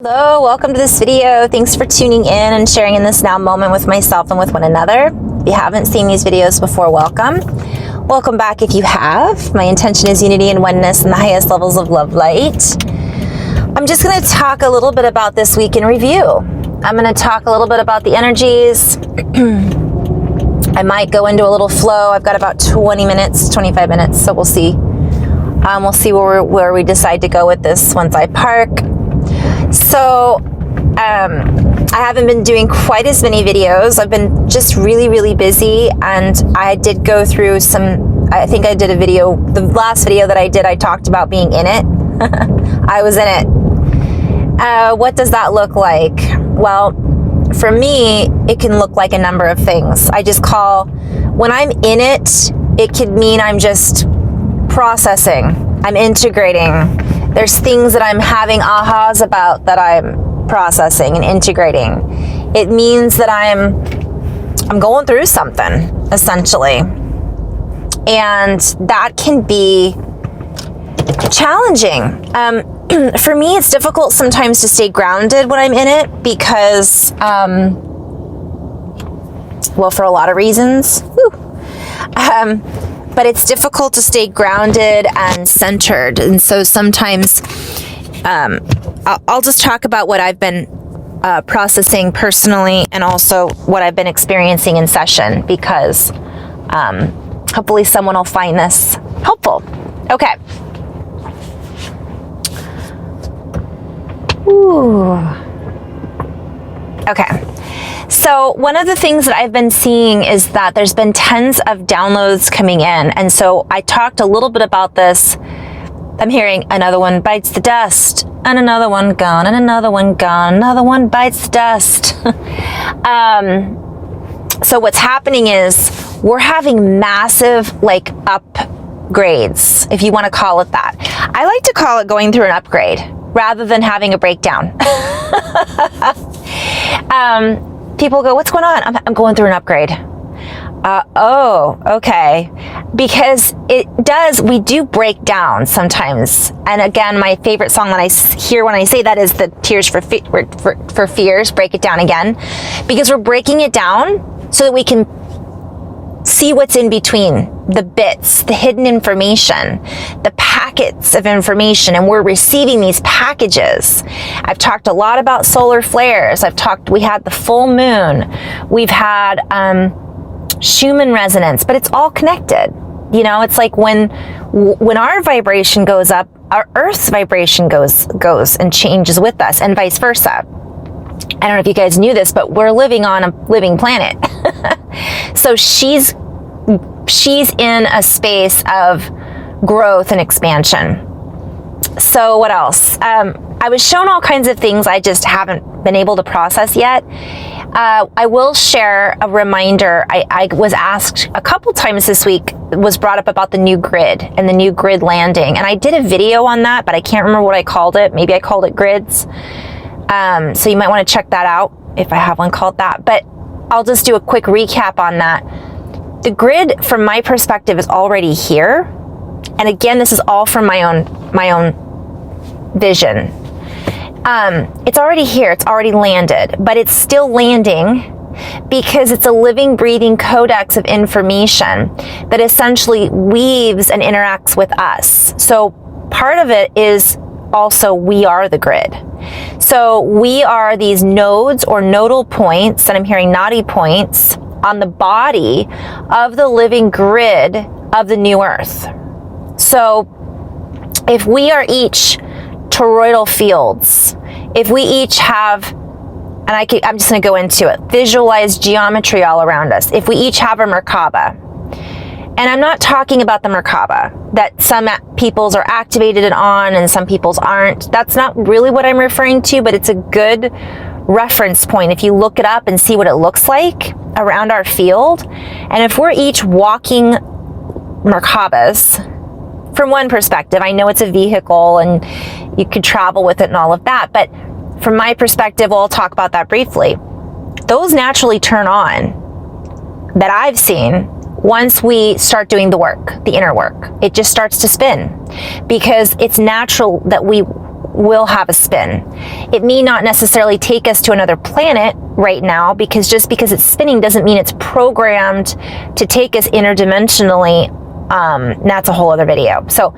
Hello, welcome to this video. Thanks for tuning in and sharing in this now moment with myself and with one another. If you haven't seen these videos before, welcome. Welcome back if you have. My intention is unity and oneness in the highest levels of love light. I'm just going to talk a little bit about this week in review. I'm going to talk a little bit about the energies. I might go into a little flow. I've got about 25 minutes, so we'll see. We'll see where we decide to go with this once I park. So, I haven't been doing quite as many videos. I've been just really busy, and I did go through I think I did a video, the last video that I did, I talked about being in it. I was in it. What does that look like? Well, for me, it can look like a number of things. When I'm in it, it could mean I'm just processing, I'm integrating. There's things that I'm having ahas about that I'm processing and integrating. It means that I'm going through something, essentially. And that can be challenging. For me, it's difficult sometimes to stay grounded when I'm in it because, for a lot of reasons. But it's difficult to stay grounded and centered. And so sometimes I'll just talk about what I've been processing personally and also what I've been experiencing in session because hopefully someone will find this helpful. Okay. Ooh. Okay. So one of the things that I've been seeing is that there's been tens of downloads coming in. And so I talked a little bit about this. I'm hearing another one bites the dust and another one gone and another one gone. Another one bites the dust. So what's happening is we're having massive upgrades, if you want to call it that. I like to call it going through an upgrade rather than having a breakdown. People go, what's going on? I'm going through an upgrade. Oh, okay. Because we do break down sometimes. And again, my favorite song that I hear when I say that is the Tears for Fears, Break It Down Again. Because we're breaking it down so that we can see what's in between, the bits, the hidden information, the packets of information, and we're receiving these packages. I've talked a lot about solar flares. We had the full moon. We've had Schumann resonance, but it's all connected. You know, it's like when our vibration goes up, our Earth's vibration goes and changes with us, and vice versa. I don't know if you guys knew this, but we're living on a living planet. So she's in a space of growth and expansion. So what else? I was shown all kinds of things I just haven't been able to process yet. I will share a reminder. I was asked a couple times this week, was brought up about the new grid and the new grid landing. And I did a video on that, but I can't remember what I called it. Maybe I called it grids. So you might want to check that out if I have one called that. But I'll just do a quick recap on that. The grid, from my perspective, is already here. And again, this is all from my own vision. It's already here. It's already landed. But it's still landing because it's a living, breathing codex of information that essentially weaves and interacts with us. So part of it is also we are the grid. So we are these nodes or nodal points, and I'm hearing naughty points, on the body of the living grid of the new Earth. So if we are each toroidal fields, if we each have, and I'm just going to go into it, visualize geometry all around us. If we each have a Merkaba, and I'm not talking about the Merkaba that some people's are activated and on and some people's aren't. That's not really what I'm referring to, but it's a good reference point if you look it up and see what it looks like around our field. And if we're each walking Merkabas, from one perspective, I know it's a vehicle and you could travel with it and all of that, but from my perspective, I'll talk about that briefly. Those naturally turn on that I've seen once we start doing the work, the inner work. It just starts to spin because it's natural that we will have a spin. It may not necessarily take us to another planet right now, because just because it's spinning doesn't mean it's programmed to take us interdimensionally. That's a whole other video. So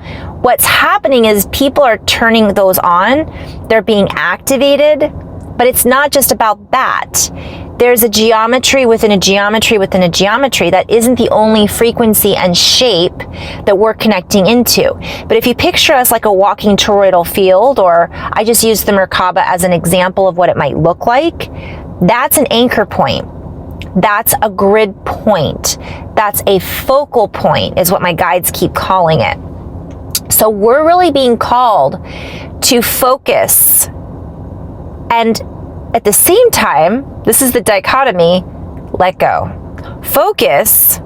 what's happening is people are turning those on, they're being activated, but it's not just about that. There's a geometry within a geometry within a geometry that isn't the only frequency and shape that we're connecting into. But if you picture us like a walking toroidal field, or I just used the Merkaba as an example of what it might look like, that's an anchor point. That's a grid point. That's a focal point, is what my guides keep calling it. So we're really being called to focus, and at the same time, this is the dichotomy, let go. Focus,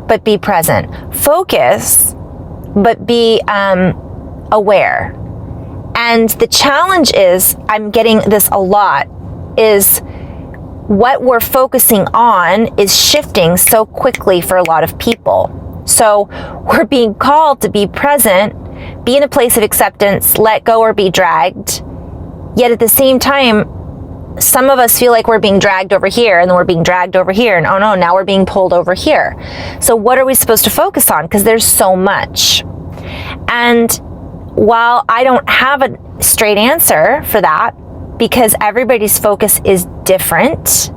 but be present. Focus, but be aware. And the challenge is, I'm getting this a lot, is what we're focusing on is shifting so quickly for a lot of people. So we're being called to be present, be in a place of acceptance, let go or be dragged. Yet at the same time, some of us feel like we're being dragged over here, and then we're being dragged over here, and oh no, now we're being pulled over here. So what are we supposed to focus on? Because there's so much. And while I don't have a straight answer for that, because everybody's focus is different,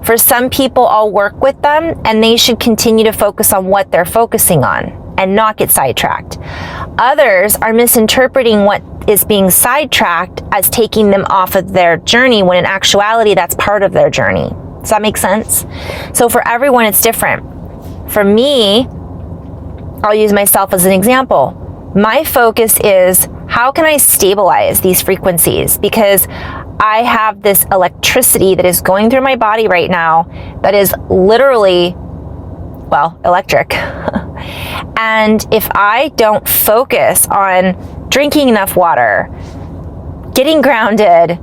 for some people I'll work with them and they should continue to focus on what they're focusing on and not get sidetracked. Others are misinterpreting what is being sidetracked as taking them off of their journey, when in actuality that's part of their journey. Does that make sense? So for everyone it's different. For me, I'll use myself as an example. My focus is, how can I stabilize these frequencies? Because I have this electricity that is going through my body right now that is literally, well, electric. And if I don't focus on drinking enough water, getting grounded,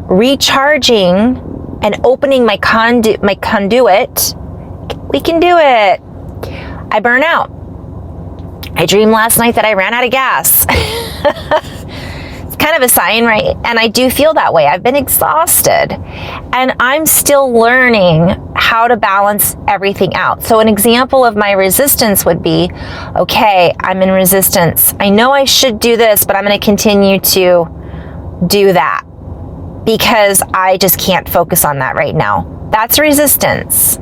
recharging, and opening my conduit, we can do it. I burn out. I dreamed last night that I ran out of gas. It's kind of a sign, right? And I do feel that way. I've been exhausted, and I'm still learning how to balance everything out. So an example of my resistance would be, okay, I'm in resistance. I know I should do this, but I'm going to continue to do that because I just can't focus on that right now. That's resistance.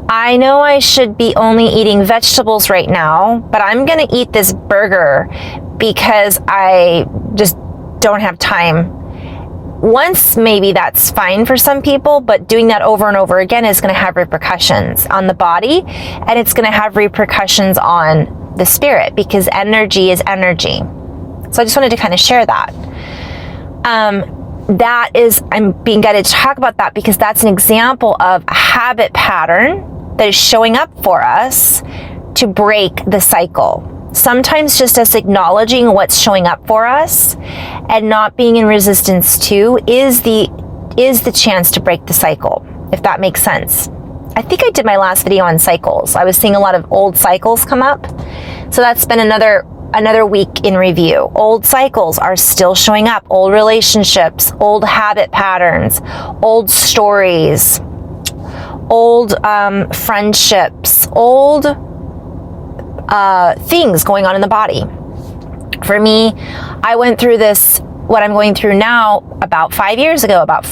I know I should be only eating vegetables right now, but I'm going to eat this burger because I just don't have time. Once, maybe that's fine for some people, but doing that over and over again is going to have repercussions on the body, and it's going to have repercussions on the spirit, because energy is energy. So I just wanted to kind of share that. I'm being guided to talk about that because that's an example of a habit pattern that is showing up for us to break the cycle. Sometimes just us acknowledging what's showing up for us and not being in resistance to is the chance to break the cycle, if that makes sense. I think I did my last video on cycles. I was seeing a lot of old cycles come up. So that's been another week in review. Old cycles are still showing up. Old relationships, old habit patterns, old stories, old friendships, old things going on in the body. For me, I went through this, what I'm going through now, about 4 years ago. Back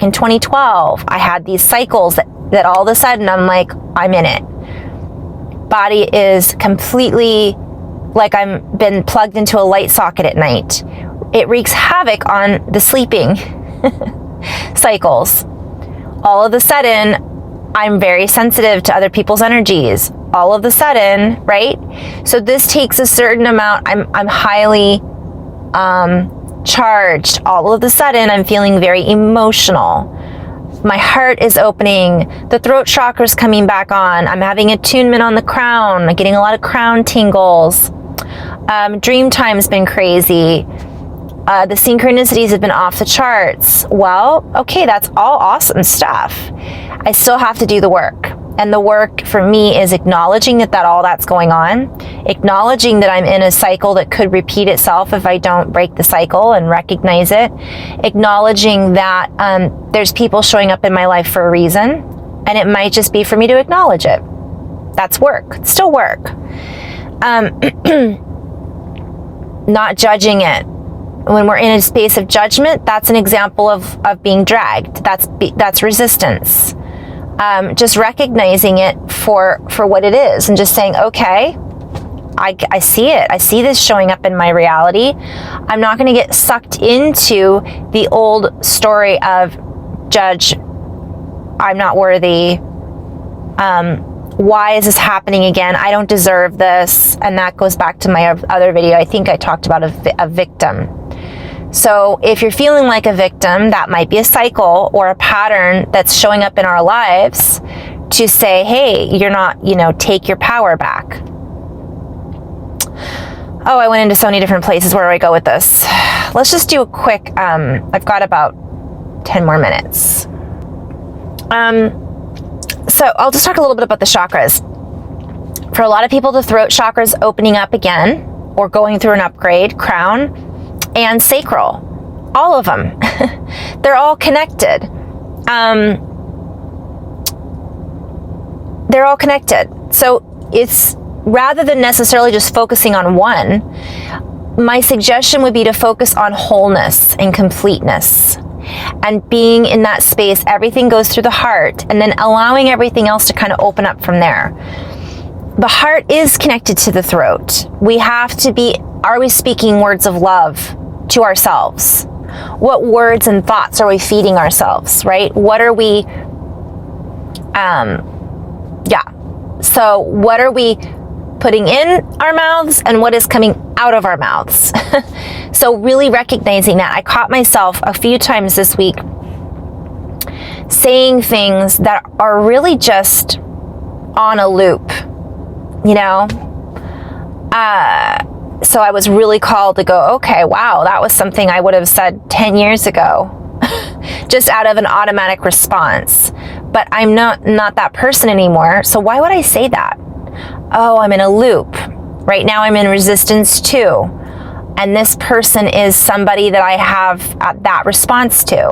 in 2012, I had these cycles that all of a sudden I'm like, I'm in it. Body is completely like I'm been plugged into a light socket at night. It wreaks havoc on the sleeping cycles. All of a sudden, I'm very sensitive to other people's energies. All of a sudden, right? So this takes a certain amount. I'm highly charged. All of a sudden, I'm feeling very emotional. My heart is opening. The throat chakra is coming back on. I'm having attunement on the crown. I'm getting a lot of crown tingles. Dream time's been crazy. The synchronicities have been off the charts. Well, okay, that's all awesome stuff. I still have to do the work. And the work for me is acknowledging that all that's going on, acknowledging that I'm in a cycle that could repeat itself if I don't break the cycle and recognize it, acknowledging that there's people showing up in my life for a reason, and it might just be for me to acknowledge it. That's work. It's still work. Not judging it. When we're in a space of judgment, that's an example of being dragged. That's resistance. Just recognizing it for what it is and just saying, okay, I see it. I see this showing up in my reality. I'm not going to get sucked into the old story of judge, I'm not worthy. Why is this happening again? I don't deserve this. And that goes back to my other video. I think I talked about a victim. So if you're feeling like a victim, that might be a cycle or a pattern that's showing up in our lives to say, hey, you're not, take your power back. Oh, I went into so many different places. Where do I go with this? Let's just do a quick, I've got about 10 more minutes. So I'll just talk a little bit about the chakras. For a lot of people, the throat chakra is opening up again or going through an upgrade, crown, and sacral, all of them. They're all connected. They're all connected. So it's rather than necessarily just focusing on one, my suggestion would be to focus on wholeness and completeness. And being in that space, everything goes through the heart, and then allowing everything else to kind of open up from there. The heart is connected to the throat. We have to be, are we speaking words of love to ourselves? What words and thoughts are we feeding ourselves, right? What are we, so what are we putting in our mouths and what is coming out of our mouths? So really recognizing that. I caught myself a few times this week saying things that are really just on a loop, so I was really called to go, okay, wow, that was something I would have said 10 years ago, just out of an automatic response. But I'm not that person anymore. So why would I say that? Oh, I'm in a loop. Right now I'm in resistance too. And this person is somebody that I have that response to.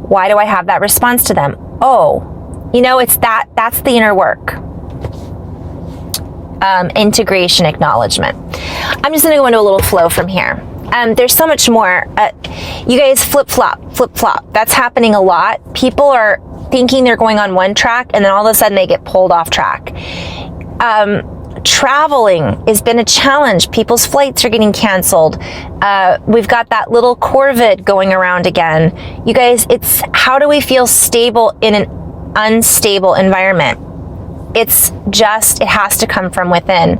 Why do I have that response to them? Oh, it's that's the inner work. Integration, acknowledgement. I'm just going to go into a little flow from here. There's so much more. You guys flip-flop. That's happening a lot. People are thinking they're going on one track and then all of a sudden they get pulled off track. Traveling has been a challenge. People's flights are getting canceled. We've got that little COrVID going around again. You guys, it's how do we feel stable in an unstable environment? It's just, it has to come from within.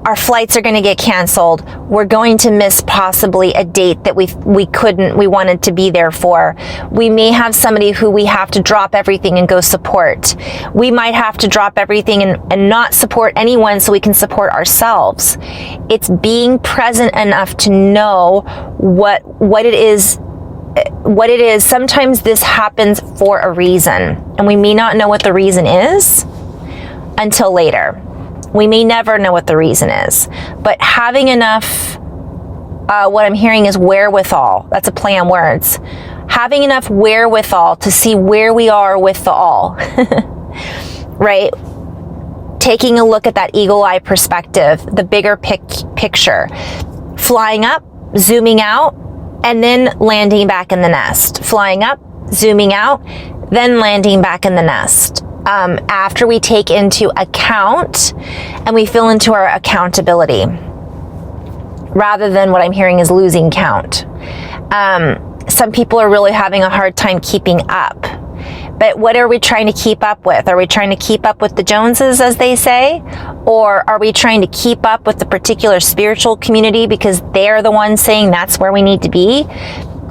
Our flights are going to get canceled. We're going to miss possibly a date that we wanted to be there for. We may have somebody who we have to drop everything and go support. We might have to drop everything and not support anyone so we can support ourselves. It's being present enough to know what it is. Sometimes this happens for a reason, and we may not know what the reason is until later. We may never know what the reason is, but having enough, what I'm hearing is wherewithal. That's a play on words. Having enough wherewithal to see where we are with the all, right? Taking a look at that eagle eye perspective, the bigger picture, flying up, zooming out, and then landing back in the nest. Flying up, zooming out, then landing back in the nest. After we take into account and we fill into our accountability, rather than what I'm hearing is losing count. Some people are really having a hard time keeping up. But what are we trying to keep up with? Are we trying to keep up with the Joneses, as they say? Or are we trying to keep up with the particular spiritual community because they're the ones saying that's where we need to be?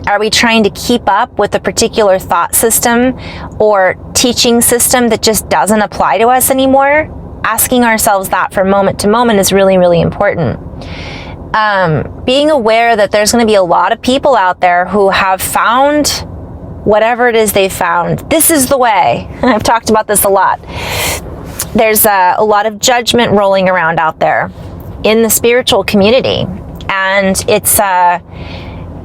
Are we trying to keep up with a particular thought system or teaching system that just doesn't apply to us anymore? Asking ourselves that from moment to moment is really, really important. Being aware that there's going to be a lot of people out there who have found whatever it is they found. This is the way. I've talked about this a lot. There's a lot of judgment rolling around out there in the spiritual community. And it's,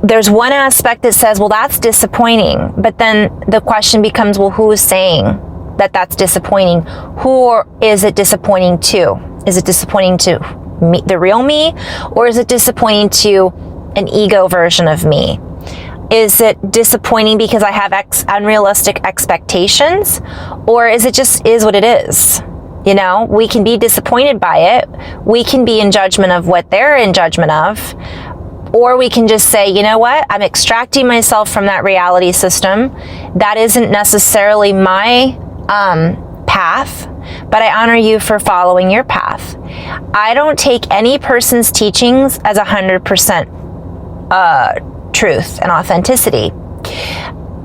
there's one aspect that says, well, that's disappointing. But then the question becomes, well, who is saying that that's disappointing? Who is it disappointing to? Is it disappointing to me, the real me? Or is it disappointing to an ego version of me? Is it disappointing because I have unrealistic expectations? Or is it just is what it is? You know, we can be disappointed by it. We can be in judgment of what they're in judgment of. Or we can just say, you know what? I'm extracting myself from that reality system. That isn't necessarily my path, but I honor you for following your path. I don't take any person's teachings as 100% truth and authenticity.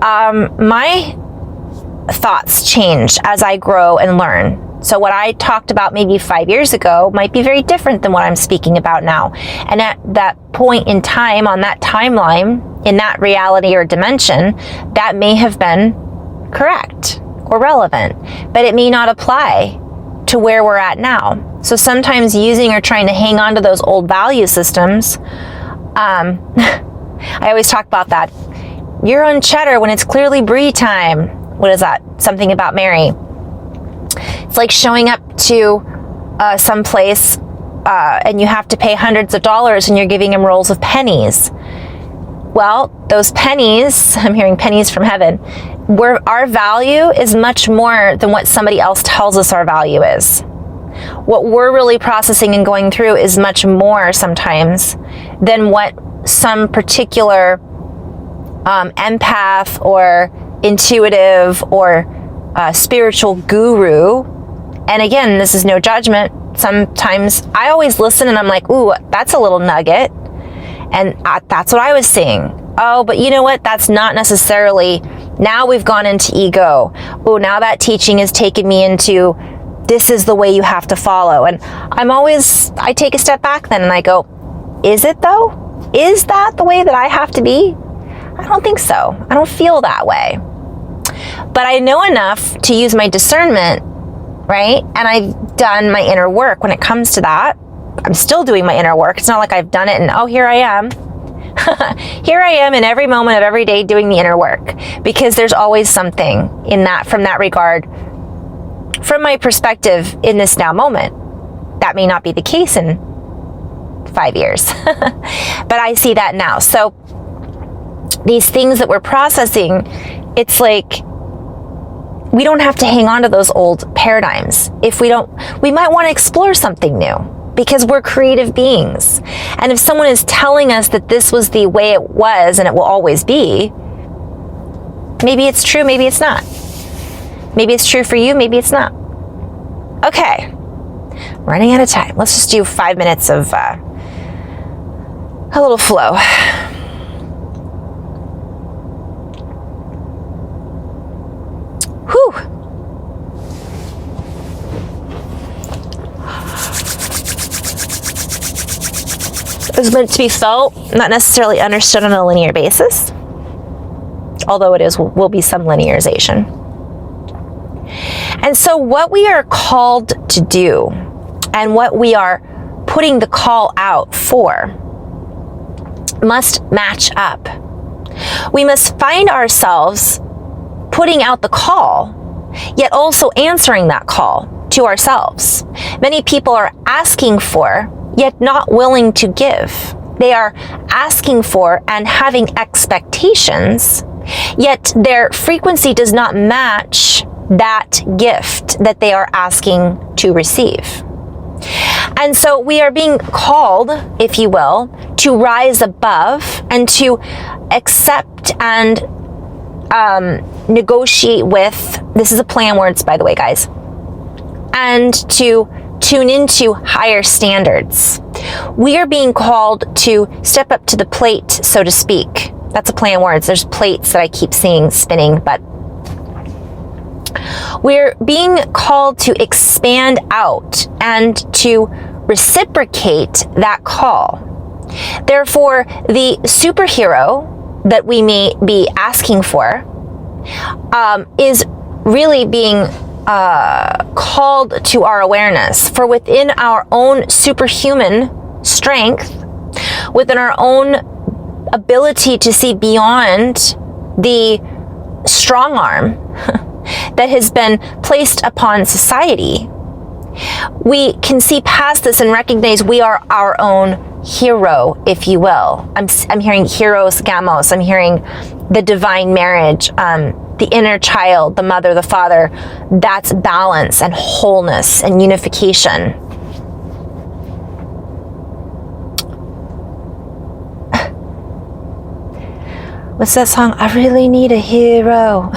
My thoughts change as I grow and learn. So what I talked about maybe 5 years ago might be very different than what I'm speaking about now. And at that point in time, on that timeline, in that reality or dimension, that may have been correct or relevant, but it may not apply to where we're at now. So sometimes using or trying to hang on to those old value systems, I always talk about that. You're on cheddar when it's clearly brie time. What is that? Something about Mary. It's like showing up to some place and you have to pay hundreds of dollars and you're giving them rolls of pennies. Well, those pennies, I'm hearing pennies from heaven, where our value is much more than what somebody else tells us our value is. What we're really processing and going through is much more sometimes than what some particular empath or intuitive or spiritual guru. And again, this is no judgment. Sometimes I always listen and I'm like, ooh, that's a little nugget. And that's what I was seeing. Oh, but you know what? That's not necessarily, now we've gone into ego. Oh, now that teaching has taken me into, this is the way you have to follow. And I take a step back then and I go, is it though? Is that the way that I have to be? I don't think so. I don't feel that way. But I know enough to use my discernment, right? And I've done my inner work when it comes to that. I'm still doing my inner work. It's not like I've done it and, oh, here I am. Here I am in every moment of every day doing the inner work, because there's always something in that, from that regard, from my perspective in this now moment. That may not be the case in 5 years, but I see that now. So these things that we're processing, it's like, we don't have to hang on to those old paradigms. If we don't, we might want to explore something new, because we're creative beings. And if someone is telling us that this was the way it was and it will always be, maybe it's true, maybe it's not. Maybe it's true for you, maybe it's not. Okay, running out of time. Let's just do 5 minutes of a little flow. Whew. It's meant to be felt, not necessarily understood on a linear basis, although it will be some linearization. And so what we are called to do and what we are putting the call out for must match up. We must find ourselves putting out the call, yet also answering that call to ourselves. Many people are asking for, yet not willing to give. They are asking for and having expectations, yet their frequency does not match that gift that they are asking to receive. And so we are being called, if you will, to rise above and to accept and negotiate with, this is a play on words, by the way, guys, and to tune into higher standards. We are being called to step up to the plate, so to speak. That's a play on words. There's plates that I keep seeing spinning, but we're being called to expand out and to reciprocate that call. Therefore, the superhero that we may be asking for is really being called to our awareness. For within our own superhuman strength, within our own ability to see beyond the strong arm that has been placed upon society, we can see past this and recognize we are our own hero, if you will. I'm hearing heroes gamos. I'm hearing the divine marriage, the inner child, the mother, the father. That's balance and wholeness and unification. What's that song? I really need a hero.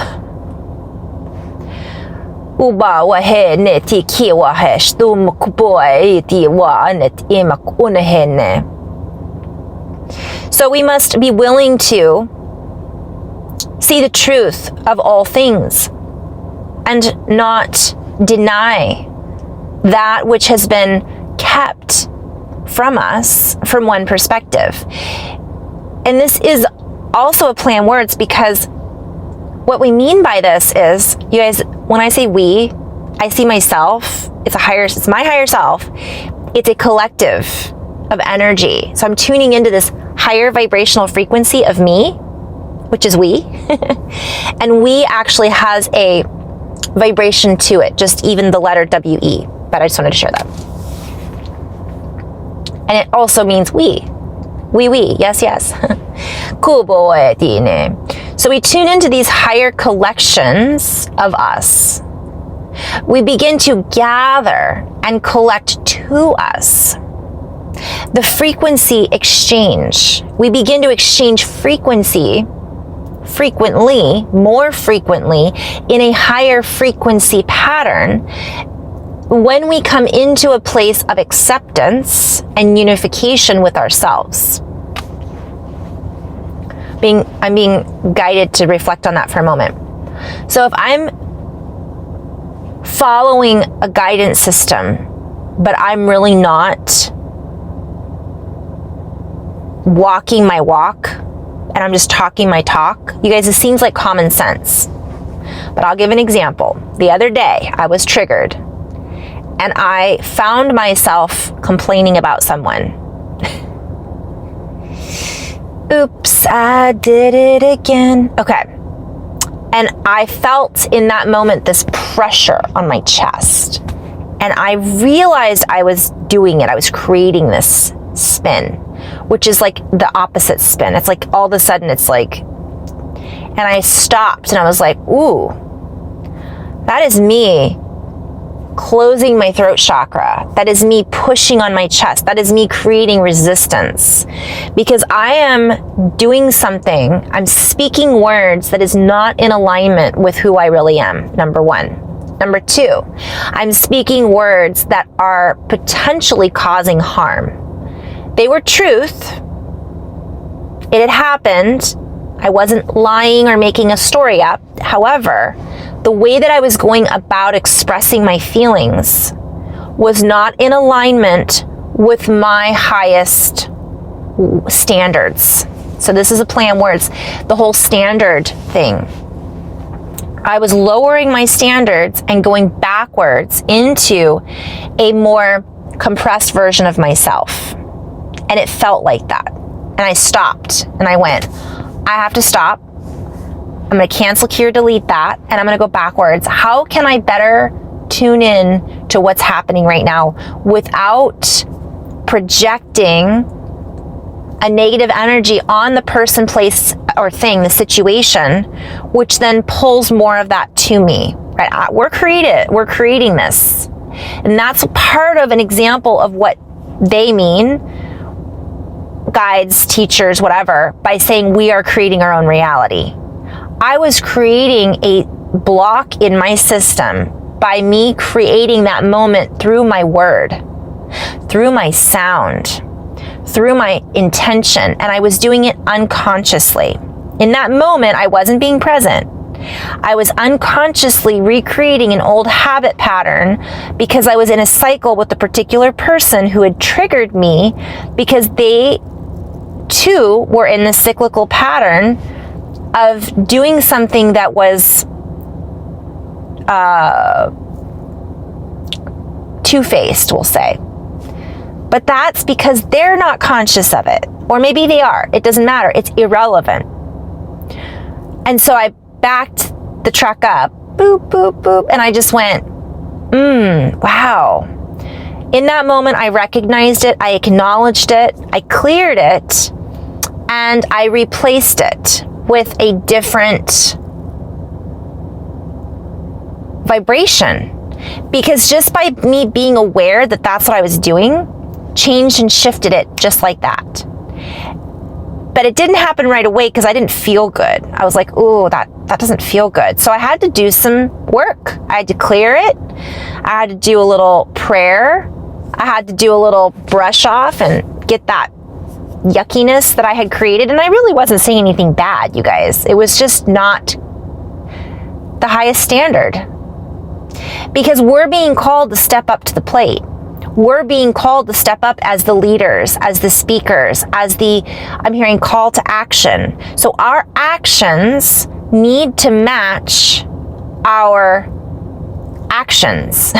So we must be willing to see the truth of all things and not deny that which has been kept from us from one perspective. And this is also a play on words, because what we mean by this is, you guys, when I say we, I see myself. It's my higher self. It's a collective of energy. So I'm tuning into this higher vibrational frequency of me, which is we. And we actually has a vibration to it, just even the letter W-E. But I just wanted to share that. And it also means we. We. Yes. So we tune into these higher collections of us. We begin to gather and collect to us the frequency exchange. We begin to exchange frequently, more frequently, in a higher frequency pattern when we come into a place of acceptance and unification with ourselves. I'm being guided to reflect on that for a moment. So if I'm following a guidance system, but I'm really not walking my walk, and I'm just talking my talk, you guys, it seems like common sense. But I'll give an example. The other day, I was triggered, and I found myself complaining about someone. Oops, I did it again. Okay. And I felt in that moment this pressure on my chest. And I realized I was doing it. I was creating this spin, which is like the opposite spin. It's like all of a sudden it's like, and I stopped and I was like, ooh, that is me closing my throat chakra. That is me pushing on my chest. That is me creating resistance, because I am doing something. I'm speaking words that is not in alignment with who I really am, number one. Number two, I'm speaking words that are potentially causing harm. They were truth. It had happened. I wasn't lying or making a story up. However, the way that I was going about expressing my feelings was not in alignment with my highest standards. So this is a play on words, the whole standard thing. I was lowering my standards and going backwards into a more compressed version of myself. And it felt like that. And I stopped and I went, I have to stop. I'm going to cancel, cure, delete that, and I'm going to go backwards. How can I better tune in to what's happening right now without projecting a negative energy on the person, place, or thing, the situation, which then pulls more of that to me, right? We're creating this. And that's part of an example of what they mean, guides, teachers, whatever, by saying we are creating our own reality. I was creating a block in my system by me creating that moment through my word, through my sound, through my intention, and I was doing it unconsciously. In that moment, I wasn't being present. I was unconsciously recreating an old habit pattern because I was in a cycle with a particular person who had triggered me because they too were in the cyclical pattern of doing something that was two-faced, we'll say. But that's because they're not conscious of it. Or maybe they are. It doesn't matter. It's irrelevant. And so I backed the truck up, boop, boop, boop, and I just went, wow. In that moment, I recognized it, I acknowledged it, I cleared it, and I replaced it with a different vibration. Because just by me being aware that that's what I was doing, changed and shifted it just like that. But it didn't happen right away because I didn't feel good. I was like, ooh, that doesn't feel good. So I had to do some work. I had to clear it. I had to do a little prayer. I had to do a little brush off and get that yuckiness that I had created. And I really wasn't saying anything bad, you guys. It was just not the highest standard. Because we're being called to step up to the plate. We're being called to step up as the leaders, as the speakers, as the, I'm hearing call to action. So our actions need to match our actions,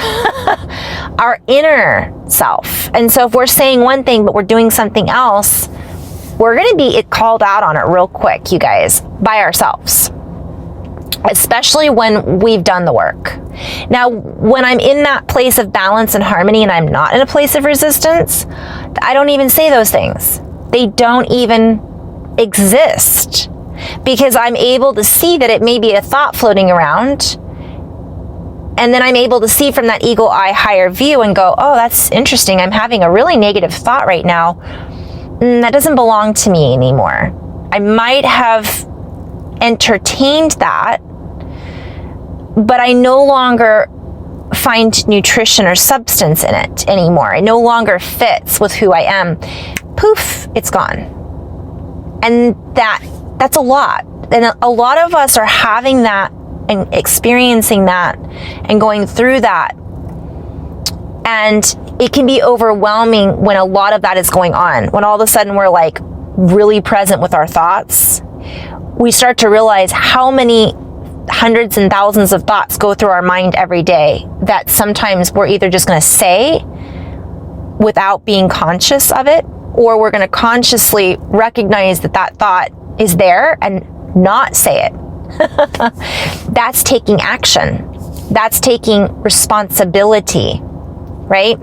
our inner self. And so if we're saying one thing, but we're doing something else, we're going to be called out on it real quick, you guys, by ourselves. Especially when we've done the work. Now, when I'm in that place of balance and harmony and I'm not in a place of resistance, I don't even say those things. They don't even exist because I'm able to see that it may be a thought floating around. And then I'm able to see from that eagle eye higher view and go, oh, that's interesting. I'm having a really negative thought right now. That doesn't belong to me anymore. I might have entertained that, but I no longer find nutrition or substance in it anymore. It no longer fits with who I am. Poof, it's gone. And that's a lot. And a lot of us are having that and experiencing that and going through that. And it can be overwhelming when a lot of that is going on. When all of a sudden we're like really present with our thoughts, we start to realize how many hundreds and thousands of thoughts go through our mind every day that sometimes we're either just going to say without being conscious of it, or we're going to consciously recognize that that thought is there and not say it. That's taking action. That's taking responsibility, right?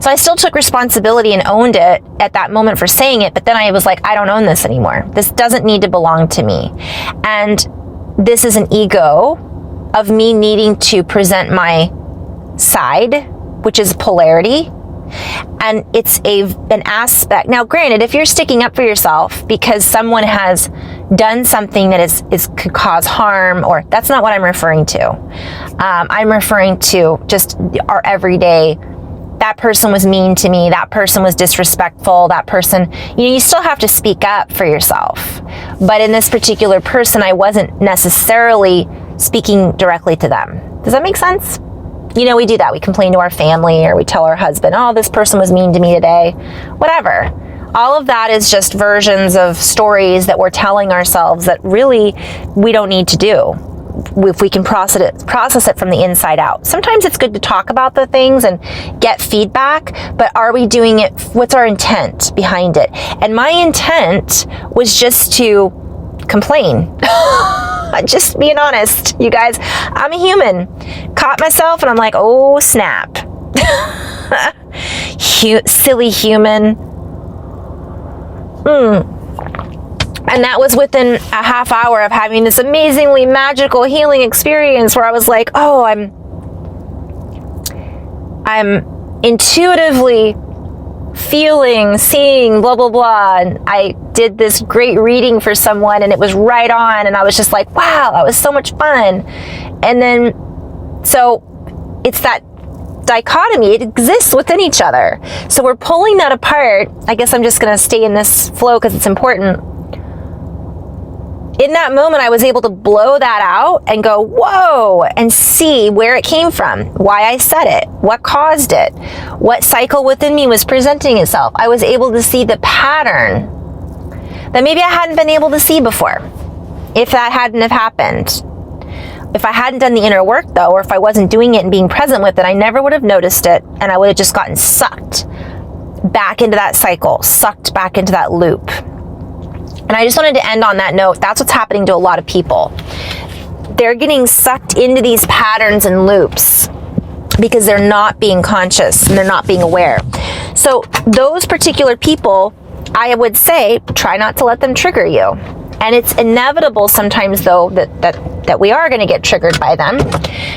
So I still took responsibility and owned it at that moment for saying it, but then I was like, I don't own this anymore. This doesn't need to belong to me. And this is an ego of me needing to present my side, which is polarity. And it's an aspect. Now, granted, if you're sticking up for yourself because someone has done something that could cause harm, or that's not what I'm referring to. I'm referring to just our everyday, that person was mean to me, that person was disrespectful, that person, you still have to speak up for yourself. But in this particular person, I wasn't necessarily speaking directly to them. Does that make sense? We do that. We complain to our family, or we tell our husband, oh, this person was mean to me today. Whatever. All of that is just versions of stories that we're telling ourselves that really we don't need to do if we can process it from the inside out. Sometimes it's good to talk about the things and get feedback, but are we doing it? What's our intent behind it? And my intent was just to complain. Just being honest, you guys. I'm a human. Caught myself and I'm like, oh snap. Silly human. And that was within a half hour of having this amazingly magical healing experience where I was like, oh, I'm intuitively feeling, seeing, blah, blah, blah. And I did this great reading for someone and it was right on. And I was just like, wow, that was so much fun. And then, so it's that dichotomy. It exists within each other. So we're pulling that apart. I guess I'm just going to stay in this flow because it's important. In that moment, I was able to blow that out and go, whoa, and see where it came from, why I said it, what caused it, what cycle within me was presenting itself. I was able to see the pattern that maybe I hadn't been able to see before. if that hadn't have happened. If I hadn't done the inner work though, or if I wasn't doing it and being present with it, I never would have noticed it, and I would have just gotten sucked back into that cycle, sucked back into that loop. And I just wanted to end on that note. That's what's happening to a lot of people. They're getting sucked into these patterns and loops because they're not being conscious and they're not being aware. So those particular people, I would say, try not to let them trigger you. And it's inevitable sometimes though that we are going to get triggered by them,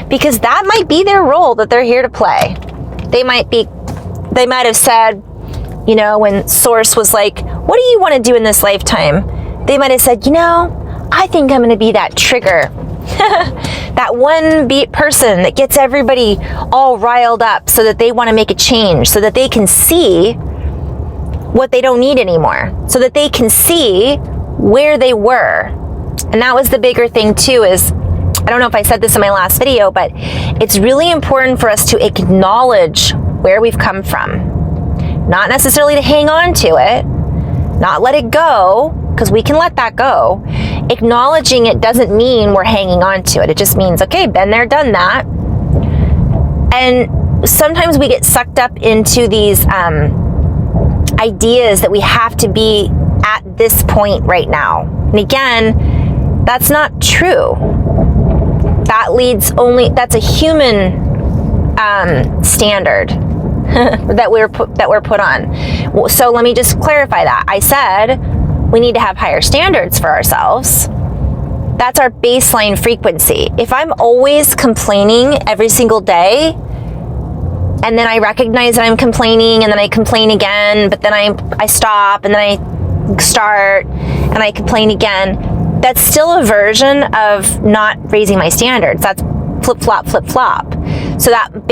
because that might be their role that they're here to play. They might have said, you know, when Source was like, what do you want to do in this lifetime? They might have said, you know, I think I'm going to be that trigger. That one person that gets everybody all riled up so that they want to make a change, so that they can see what they don't need anymore, so that they can see where they were. And that was the bigger thing too, is, I don't know if I said this in my last video, but it's really important for us to acknowledge where we've come from. Not necessarily to hang on to it, not let it go, because we can let that go. Acknowledging it doesn't mean we're hanging on to it. It just means, okay, been there, done that. And sometimes we get sucked up into these ideas that we have to be at this point right now. And again, that's not true. That's a human standard that we're put on. So let me just clarify that. I said we need to have higher standards for ourselves. That's our baseline frequency. If I'm always complaining every single day, and then I recognize that I'm complaining, and then I complain again, but then I stop, and then I start, and I complain again, that's still a version of not raising my standards. That's flip-flop, flip-flop. So that